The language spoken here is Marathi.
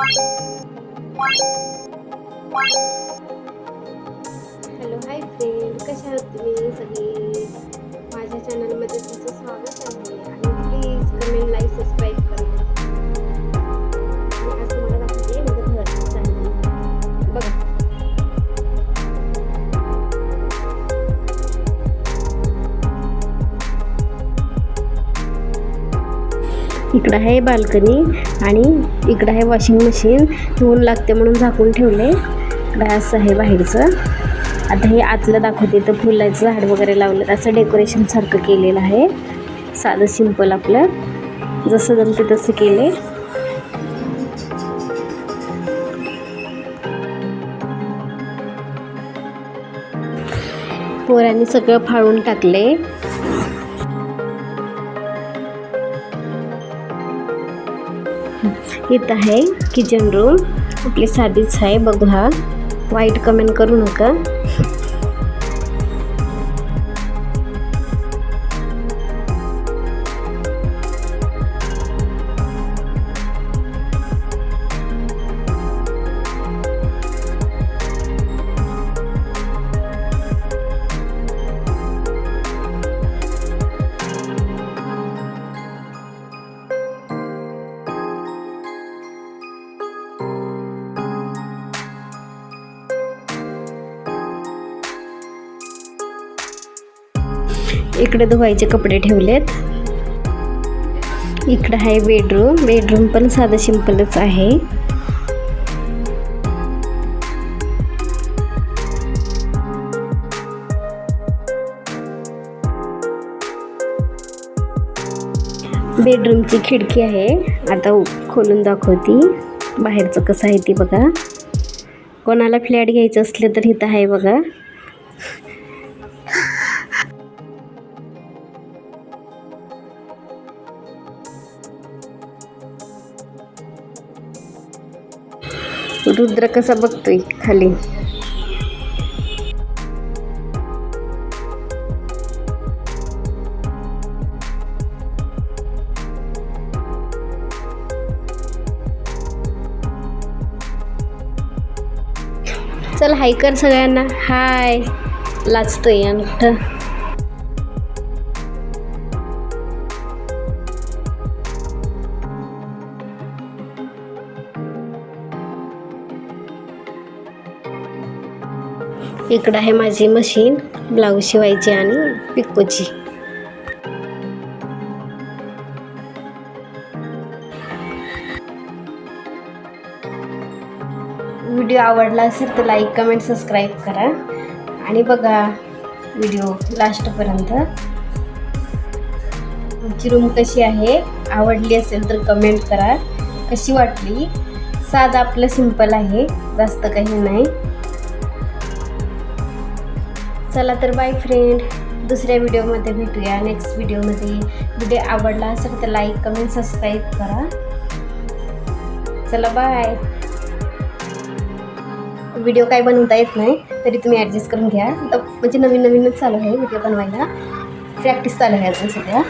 हॅलो हाय फ्रेंड, कशा आहात तुम्ही सगळे? माझ्या चॅनलमध्ये तुमचं स्वागत आहे आणि प्लीज कमेंट, लाईक, सबस्क्राईब करा. आणि आज तुम्हाला दाखवते माझं घराचं चाललंय बघा. इकडं आहे बाल्कनी आणि इकडं आहे वॉशिंग मशीन. ऊन लागते म्हणून झाकून ठेवले. इकडं असं आहे बाहेरचं. आता हे आतलं दाखवते. तर फुलाचं झाड वगैरे लावलं, असं डेकोरेशन सारखं केलेलं आहे. साधं सिंपल आपलं जसं जमते तसं केले. पोरांनी सगळं फाळून टाकले. इथं आहे किचन रूम. आपली साधीच आहे बघा. वाईट कमेंट करू नका. इकडे धुवायचे कपडे ठेवलेत. इकडे आहे बेडरूम. बेडरूम पण साधं सिंपलच आहे. बेडरूमची खिडकी आहे. आता खोलून दाखवती बाहेरचं कसं आहे ती बघा. कोणाला फ्लॅट घ्यायचं असले तर इथं आहे बघा. रुद्र कसा बघतोय खाली. चल हाय कर सगळ्यांना. हाय. लाजतोय अंगठ. इकडं आहे माझी मशीन ब्लाऊज शिवायची आणि पिकोची. व्हिडिओ आवडला असेल तर लाईक, कमेंट, सबस्क्राईब करा आणि बघा व्हिडिओ लास्टपर्यंत. तुमची रूम कशी आहे, आवडली असेल तर कमेंट करा. कशी वाटली. साधं आपलं सिंपल आहे, जास्त काही नाही. चला तर बाय फ्रेंड. दुसऱ्या व्हिडिओमध्ये भेटूया. नेक्स्ट व्हिडिओमध्ये. व्हिडिओ आवडला असेल तर लाईक, कमेंट, सबस्क्राईब करा. चला बाय. व्हिडिओ काय बनवता येत नाही तरी तुम्ही ॲडजस्ट करून घ्या. म्हणजे नवीनच चालू आहे व्हिडिओ बनवायला. प्रॅक्टिस चालू आहे अजून सध्या.